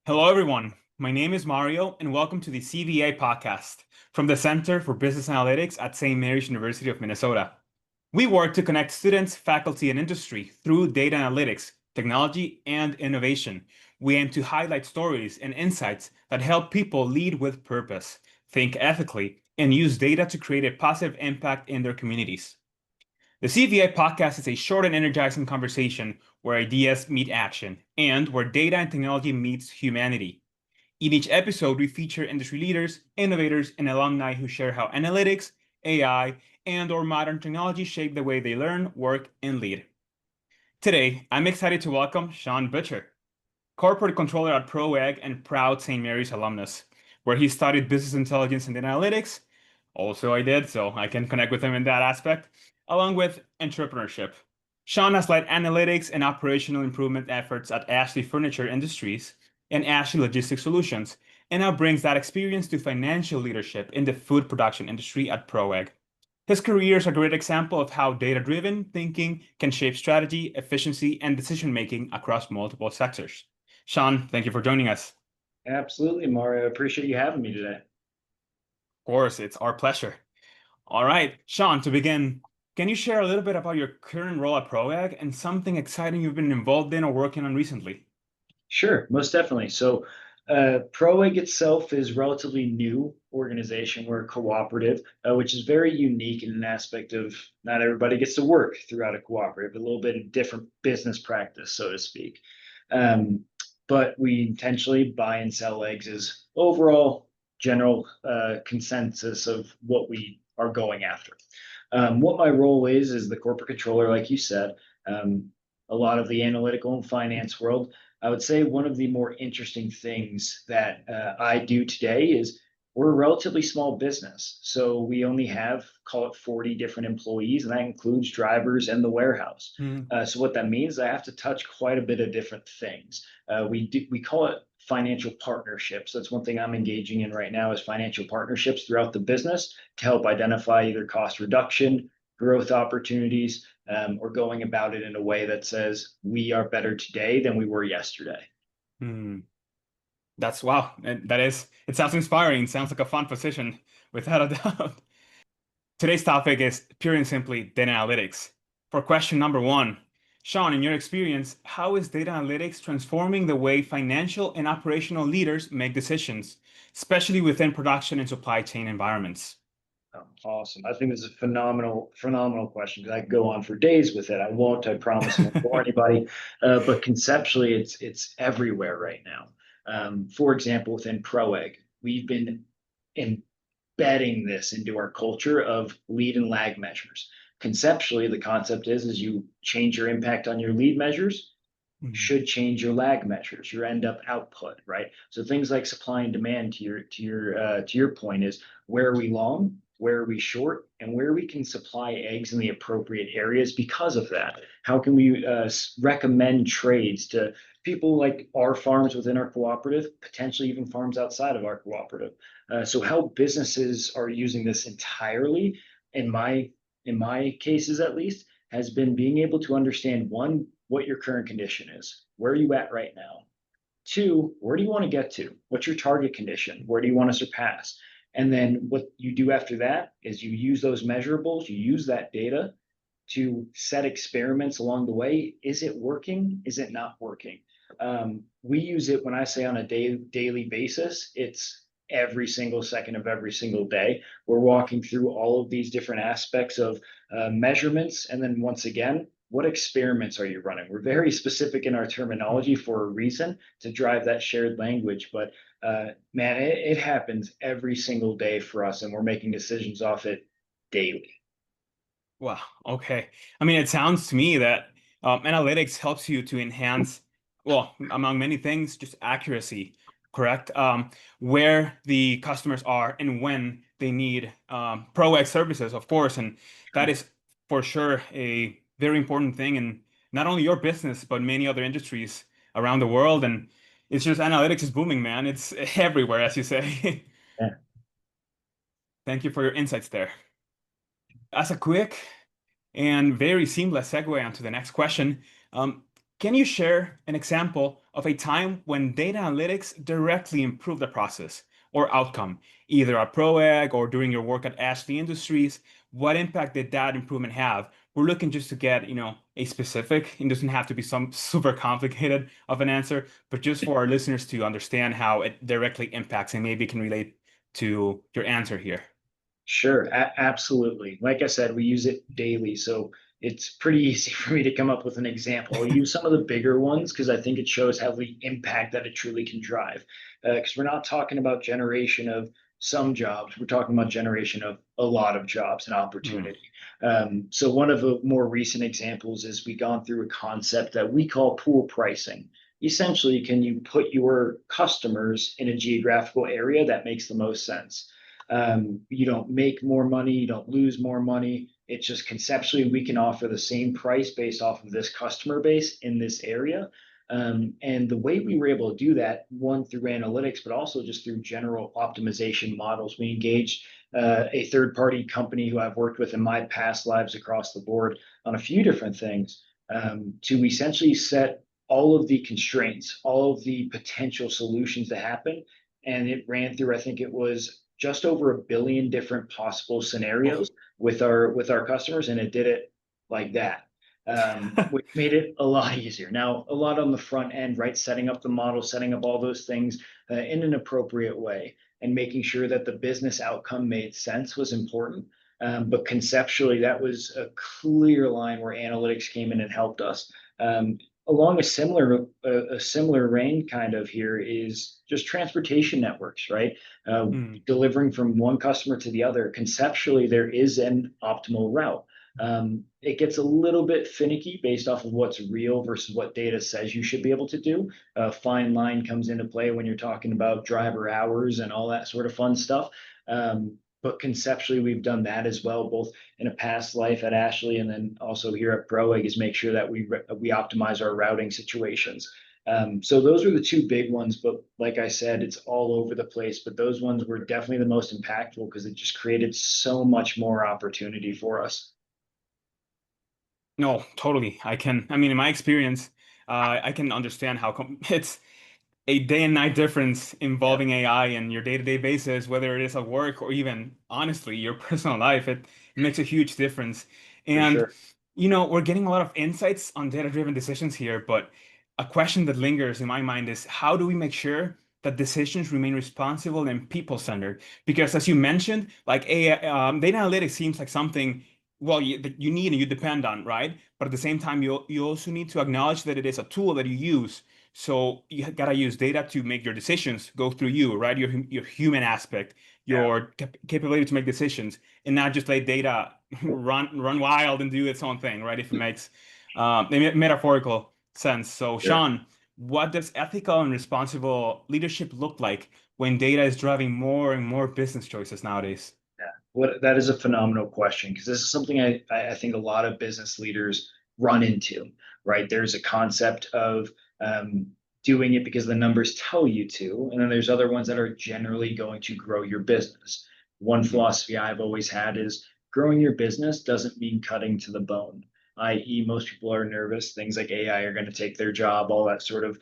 Hello, everyone. My name is Mario, and welcome to the CBA Podcast from the Center for Business Analytics at St. Mary's University of Minnesota. We work to connect students, faculty, and industry through data analytics, technology, and innovation. We aim to highlight stories and insights that help people lead with purpose, think ethically, and use data to create a positive impact in their communities. The CVA podcast is a short and energizing conversation where ideas meet action and where data and technology meets humanity. In each episode, we feature industry leaders, innovators, and alumni who share how analytics, AI, and/or modern technology shape the way they learn, work, and lead. Today, I'm excited to welcome Sean Butcher, corporate controller at ProEgg and proud St. Mary's alumnus, where he studied business intelligence and data analytics. Also, I did, so I can connect with him in that aspect, along with entrepreneurship. Sean has led analytics and operational improvement efforts at Ashley Furniture Industries and Ashley Logistics Solutions, and now brings that experience to financial leadership in the food production industry at ProEgg. His career is a great example of how data-driven thinking can shape strategy, efficiency, and decision-making across multiple sectors. Sean, thank you for joining us. Absolutely, Mario. I appreciate you having me today. Of course, it's our pleasure. All right, Sean, to begin, can you share a little bit about your current role at ProEgg and something exciting you've been involved in or working on recently? Sure, most definitely. ProEgg itself is a relatively new organization. We're a cooperative, which is very unique in an aspect of not everybody gets to work throughout a cooperative, a little bit of different business practice, so to speak. Um, but we intentionally buy and sell eggs as overall general consensus of what we are going after. What my role is the corporate controller, like you said. A lot of the analytical and finance world. I would say one of the more interesting things that I do today is we're a relatively small business. So we only have, call it 40 different employees, and that includes drivers and the warehouse. Mm. So what that means, I have to touch quite a bit of different things. We call it financial partnerships. That's one thing I'm engaging in right now is financial partnerships throughout the business to help identify either cost reduction, growth opportunities, or going about it in a way that says we are better today than we were yesterday. Hmm. That's wow. It sounds inspiring. Sounds like a fun position, without a doubt. Today's topic is pure and simply data analytics. For question number one, Sean, in your experience, how is data analytics transforming the way financial and operational leaders make decisions, especially within production and supply chain environments? Oh, awesome. I think this is a phenomenal question because I could go on for days with it. I won't, I promise I won't bore anybody. But conceptually, it's everywhere right now. For example, within ProEgg, we've been embedding this into our culture of lead and lag measures. Conceptually, the concept is you change your impact on your lead measures, Mhm. should change your lag measures, your end up output, right? So things like supply and demand to your point is where are we long, where are we short, and where we can supply eggs in the appropriate areas because of that. How can we recommend trades to people like our farms within our cooperative, potentially even farms outside of our cooperative? So how businesses are using this entirely, in my cases at least, has been being able to understand one, what your current condition is. Where are you at right now? Two, where do you want to get to? What's your target condition? Where do you want to surpass? And then what you do after that is you use those measurables, you use that data to set experiments along the way. Is it working? Is it not working? We use it when I say on a daily basis, it's every single second of every single day. We're walking through all of these different aspects of measurements. And then once again, what experiments are you running? We're very specific in our terminology for a reason to drive that shared language. But man, it happens every single day for us, and we're making decisions off it daily. Wow. Okay. I mean, it sounds to me that analytics helps you to enhance, well, among many things, just accuracy, correct? Where the customers are and when they need ProEgg services, of course. And that is for sure a very important thing in not only your business, but many other industries around the world. And it's just analytics is booming, man. It's everywhere, as you say. Yeah. Thank you for your insights there. As a quick and very seamless segue onto the next question. Can you share an example of a time when data analytics directly improved the process or outcome, either at ProEgg or during your work at Ashley Industries? What impact did that improvement have? We're looking just to get, a specific. It doesn't have to be some super complicated of an answer, but just for our listeners to understand how it directly impacts and maybe can relate to your answer here. Sure, absolutely. Like I said, we use it daily, so it's pretty easy for me to come up with an example. I'll use some of the bigger ones because I think it shows how the impact that it truly can drive. Because we're not talking about generation of some jobs, we're talking about generation of a lot of jobs and Mm, opportunity. So one of the more recent examples is we gone through a concept that we call pool pricing. Essentially, can you put your customers in a geographical area that makes the most sense? You don't make more money, you don't lose more money. It's just conceptually we can offer the same price based off of this customer base in this area. And the way we were able to do that, one through analytics, but also just through general optimization models, we engaged a third party company who I've worked with in my past lives across the board on a few different things to essentially set all of the constraints, all of the potential solutions to happen. And it ran through, I think it was just over 1 billion different possible oh. scenarios with our customers, and it did it like that, which made it a lot easier. Now, a lot on the front end, right? Setting up the model, setting up all those things in an appropriate way, and making sure that the business outcome made sense was important. But conceptually, that was a clear line where analytics came in and helped us. Along a similar vein kind of here is just transportation networks, right? Mm, Delivering from one customer to the other. Conceptually, there is an optimal route. It gets a little bit finicky based off of what's real versus what data says you should be able to do. A fine line comes into play when you're talking about driver hours and all that sort of fun stuff. But conceptually, we've done that as well, both in a past life at Ashley and then also here at ProEgg, is make sure that we optimize our routing situations. So those are the two big ones, but like I said, it's all over the place. But those ones were definitely the most impactful because it just created so much more opportunity for us. no, totally. I mean, in my experience, I can understand how it's a day and night difference Yeah, involving AI in your day-to-day basis, whether it is at work or even honestly your personal life. It makes a huge difference. for And sure. we're getting a lot of insights on data-driven decisions here, but a question that lingers in my mind is how do we make sure that decisions remain responsible and people-centered? Because as you mentioned, like AI, data analytics seems like something well that you need and you depend on, right? But at the same time, you also need to acknowledge that it is a tool that you use, so you gotta use data to make your decisions go through you, right? Your human aspect, Yeah, your capability to make decisions, and not just let data run wild and do its own thing, right? If it makes a metaphorical sense. So, sure. Sean, what does ethical and responsible leadership look like when data is driving more and more business choices nowadays? Yeah, what that is a phenomenal question because this is something I think a lot of business leaders run into, right? There's a concept of um, doing it because the numbers tell you to, and then there's other ones that are generally going to grow your business. One Mhm. philosophy I've always had is growing your business doesn't mean cutting to the bone, i.e., most people are nervous. Things like AI are going to take their job, all that sort of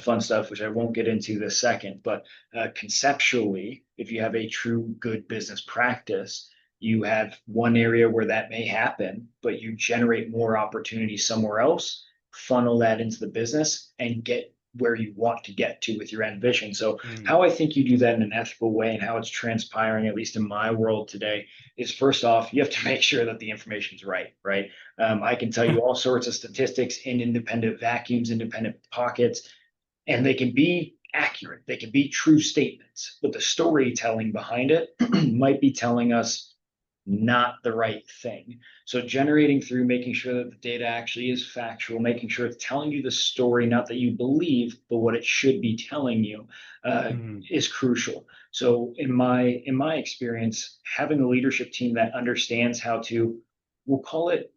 fun stuff, which I won't get into this second. But conceptually, if you have a true good business practice, you have one area where that may happen, but you generate more opportunity somewhere else, funnel that into the business, and get where you want to get to with your end vision. So, Mm. how I think you do that in an ethical way and how it's transpiring, at least in my world today, is first off, you have to make sure that the information is right, right? I can tell you all sorts of statistics in independent vacuums, independent pockets, and they can be accurate, they can be true statements, but the storytelling behind it might be telling us not the right thing. So generating through making sure that the data actually is factual, making sure it's telling you the story, not that you believe, but what it should be telling you, uh, Mm. is crucial. So in my experience, having a leadership team that understands how to, we'll call it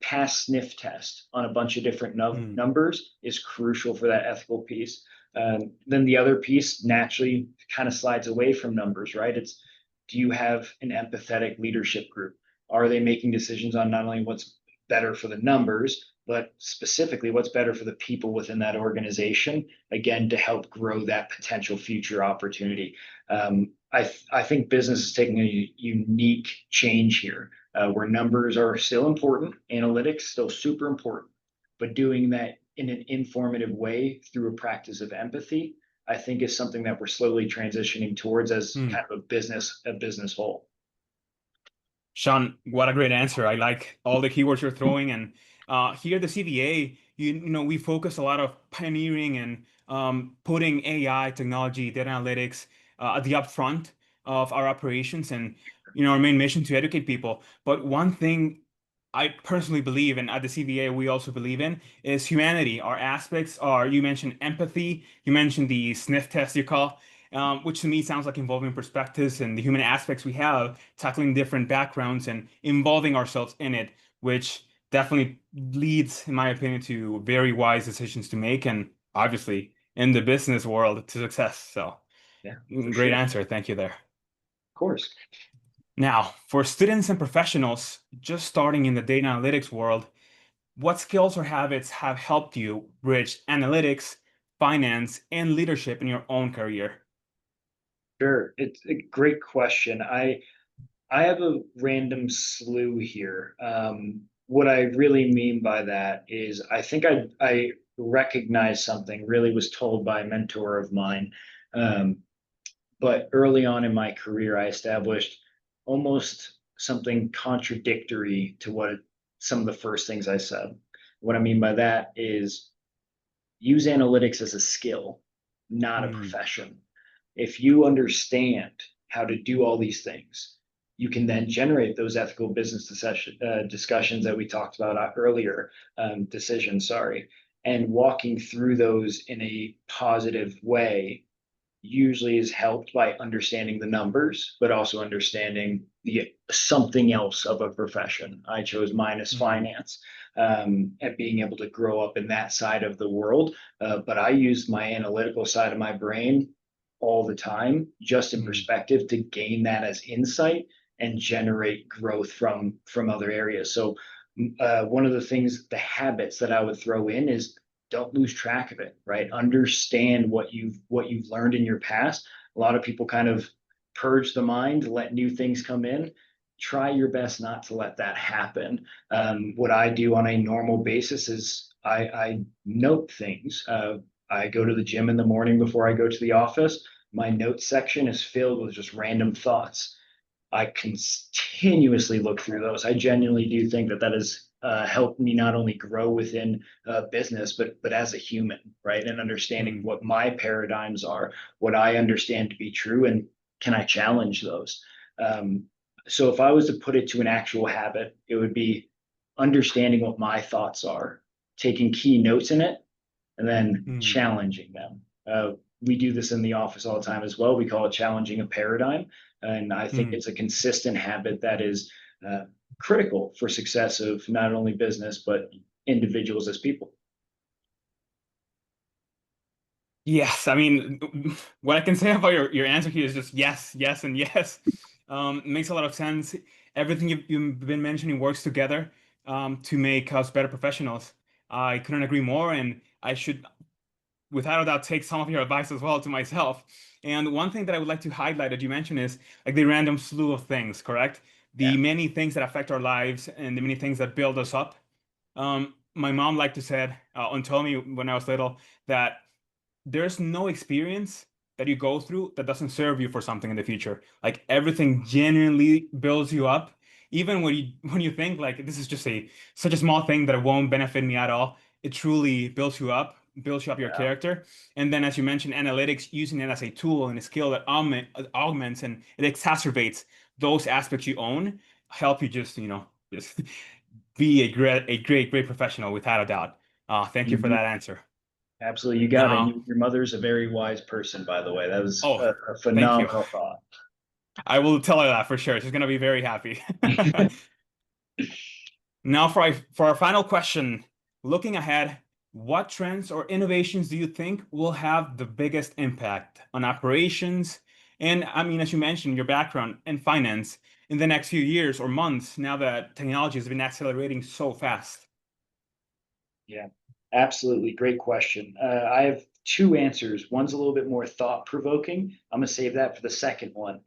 pass sniff test on a bunch of different Mm. numbers is crucial for that ethical piece. Then the other piece naturally kind of slides away from numbers, right? It's, do you have an empathetic leadership group? Are they making decisions on not only what's better for the numbers, but specifically what's better for the people within that organization, again, to help grow that potential future opportunity. I think business is taking a unique change here, where numbers are still important, analytics still super important, but doing that in an informative way through a practice of empathy, I think is something that we're slowly transitioning towards as Hmm. kind of a business whole. Sean, what a great answer. I like all the keywords you're throwing. And here at the CVA, we focus a lot of pioneering and putting AI, technology, data analytics at the upfront of our operations and, our main mission to educate people. But one thing I personally believe, and at the CVA, we also believe in, is humanity. Our aspects are, you mentioned empathy, you mentioned the sniff test you call, which to me sounds like involving perspectives and the human aspects we have, tackling different backgrounds and involving ourselves in it, which definitely leads, in my opinion, to very wise decisions to make and obviously in the business world to success. So, Yeah, for great sure. Of answer. Thank you there. course. Now, for students and professionals just starting in the data analytics world, what skills or habits have helped you bridge analytics, finance, and leadership in your own career? Sure. It's a great question. I have a random slew here. What I really mean by that is I think I recognize something, really was told by a mentor of mine. Um, but early on in my career, I established almost something contradictory to what some of the first things I said. What I mean by that is use analytics as a skill, not a Hmm. profession. If you understand how to do all these things, you can then generate those ethical business discussions that we talked about earlier, decisions, sorry, and walking through those in a positive way usually is helped by understanding the numbers, but also understanding the something else of a profession. I chose mine as Hmm. finance, and being able to grow up in that side of the world. But I used my analytical side of my brain all the time, just in Hmm. perspective, to gain that as insight and generate growth from other areas. So one of the things, the habits that I would throw in is don't lose track of it, right? Understand what you've learned in your past. A lot of people kind of purge the mind, let new things come in. Try your best not to let that happen. What I do on a normal basis is I note things. I go to the gym in the morning before I go to the office. My notes section is filled with just random thoughts. I continuously look through those. I genuinely do think that that has helped me not only grow within business, but as a human, right? And understanding Hmm. what my paradigms are, what I understand to be true, and can I challenge those? Um, so if I was to put it to an actual habit, it would be understanding what my thoughts are, taking key notes in it, and then Hmm. challenging them. We do this in the office all the time as well. We call it challenging a paradigm. And I think Hmm. it's a consistent habit that is uh, critical for success of not only business, but individuals as people. Yes, I mean, what I can say about your answer here is just yes, yes, and yes. It makes a lot of sense. Everything you've been mentioning works together to make us better professionals. I couldn't agree more, and I should, without a doubt, take some of your advice as well to myself. And one thing that I would like to highlight that you mentioned is like the random slew of things, correct? Yeah. The many things that affect our lives and the many things that build us up. My mom liked to said and told me when I was little that there's no experience that you go through that doesn't serve you for something in the future. Like everything genuinely builds you up. Even when you think like this is just a such a small thing that it won't benefit me at all, it truly builds you up your Yeah. character. And then as you mentioned, analytics, using it as a tool and a skill that augments and it exacerbates those aspects you own, help you just be a great professional without a doubt. Thank you for Mhm. that answer. Absolutely. You got it. Now, Your mother's a very wise person, by the way. That was oh, a thank you. phenomenal thought. I will tell her that for sure. She's gonna be very happy. Now, for our final question, looking ahead, what trends or innovations do you think will have the biggest impact on operations? And I mean, as you mentioned, your background in finance in the next few years or months, now that technology has been accelerating so fast. Yeah, absolutely. Great question. I have two answers. One's a little bit more thought provoking. I'm gonna save that for the second one.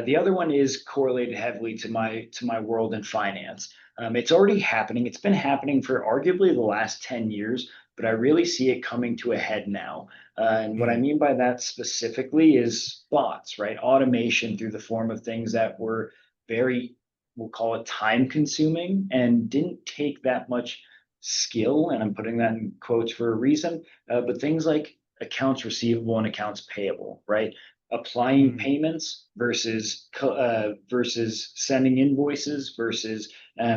The other one is correlated heavily to my world in finance. It's already happening. It's been happening for arguably the last 10 years, but I really see it coming to a head now. And what I Mm, mean by that specifically is bots, right? Automation through the form of things that were very, we'll call it time consuming and didn't take that much skill, and I'm putting that in quotes for a reason, but things like accounts receivable and accounts payable, right? Applying mm, payments versus sending invoices versus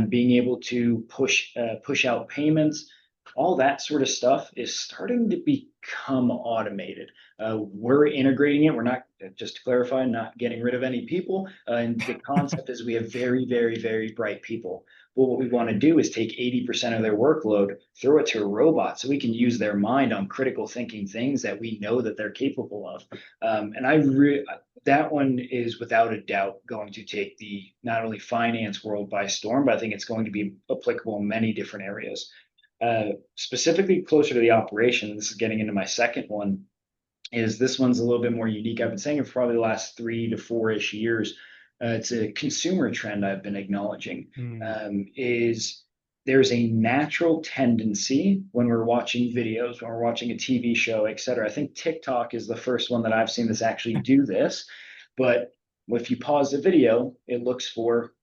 being able to push out payments. All that sort of stuff is starting to become automated. We're integrating it. We're not, just to clarify, not getting rid of any people. And the concept is we have very, very, very bright people. But what we want to do is take 80% of their workload, throw it to a robot so we can use their mind on critical thinking things that we know that they're capable of. And that one is without a doubt going to take the not only finance world by storm, but I think it's going to be applicable in many different areas. Specifically closer to the operation, this is getting into my second one, is this one's a little bit more unique. I've been saying it for probably the last 3 to 4-ish years. It's a consumer trend I've been acknowledging. mm, Is there's a natural tendency when we're watching videos, when we're watching a TV show, et cetera. I think TikTok is the first one that I've seen that's actually do this. But if you pause the video, it looks for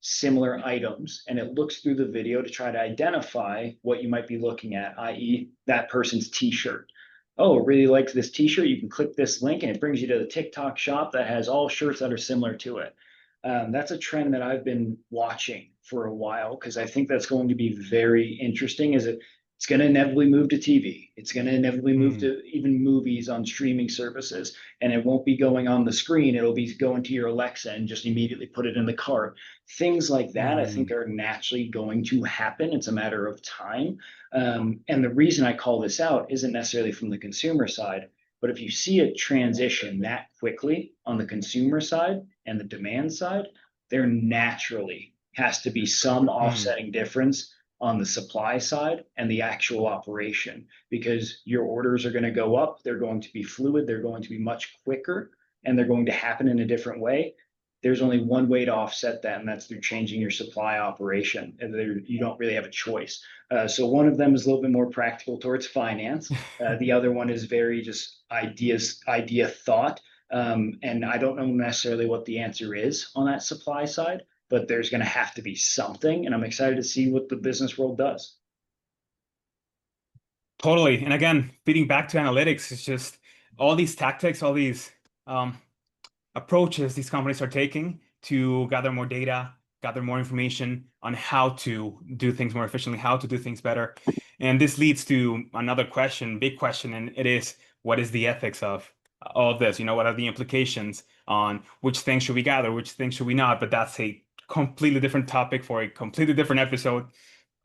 similar items and it looks through the video to try to identify what you might be looking at, i.e., that person's t-shirt. Oh, really likes this t-shirt. You can click this link and it brings you to the TikTok shop that has all shirts that are similar to it. That's a trend that I've been watching for a while because I think that's going to be very interesting. It's going to inevitably move to TV. It's going to inevitably move mm, to even movies on streaming services, and it won't be going on the screen. It'll be going to your Alexa and just immediately put it in the cart. Things like that, I think, mm, are naturally going to happen. It's a matter of time. And the reason I call this out isn't necessarily from the consumer side, but if you see a transition that quickly on the consumer side and the demand side, there naturally has to be some mm, offsetting difference on the supply side and the actual operation because your orders are going to go up. They're going to be fluid. They're going to be much quicker and they're going to happen in a different way. There's only one way to offset that, and that's through changing your supply operation. And you don't really have a choice. So one of them is a little bit more practical towards finance. The other one is very just idea thought. And I don't know necessarily what the answer is on that supply side, but there's going to have to be something. And I'm excited to see what the business world does. totally. And again, feeding back to analytics, it's just all these tactics, all these um, approaches these companies are taking to gather more data, gather more information on how to do things more efficiently, how to do things better. And this leads to another question, big question, and it is, what is the ethics of all of this? What are the implications on which things should we gather, which things should we not? But that's a completely different topic for a completely different episode.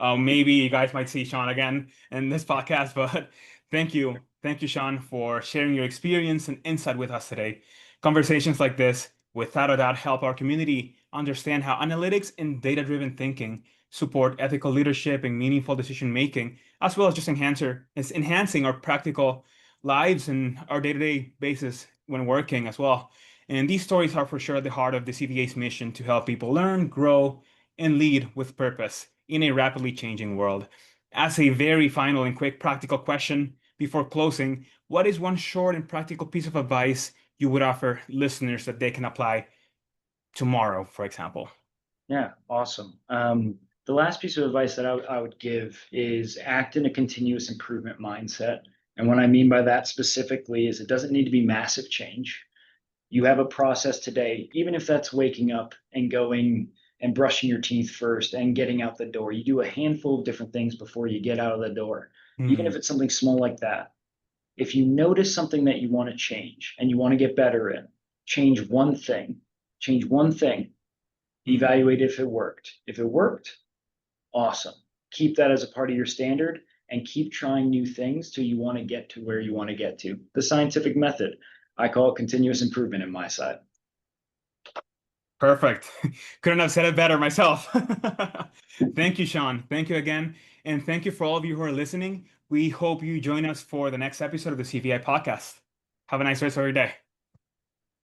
Maybe you guys might see Sean again in this podcast, but thank you. Thank you, Sean, for sharing your experience and insight with us today. Conversations like this, without a doubt, help our community understand how analytics and data-driven thinking support ethical leadership and meaningful decision making, as well as just enhancing our practical lives and our day-to-day basis when working as well. And these stories are for sure at the heart of the CVA's mission to help people learn, grow, and lead with purpose in a rapidly changing world. As a very final and quick practical question before closing, what is one short and practical piece of advice you would offer listeners that they can apply tomorrow, for example? Yeah, awesome. The last piece of advice that I would give is act in a continuous improvement mindset. And what I mean by that specifically is it doesn't need to be massive change. You have a process today, even if that's waking up and going and brushing your teeth first and getting out the door. You do a handful of different things before you get out of the door, even if Hmm, it's something small like that. If you notice something that you want to change and you want to get better in, change one thing, change one thing, hmm. evaluate if it worked. If it worked, awesome. Keep that as a part of your standard and keep trying new things till you want to get to where you want to get to. The scientific method, I call it continuous improvement in my side. Perfect. Couldn't have said it better myself. Thank you, Sean. Thank you again. And thank you for all of you who are listening. We hope you join us for the next episode of the CVI podcast. Have a nice rest of your day.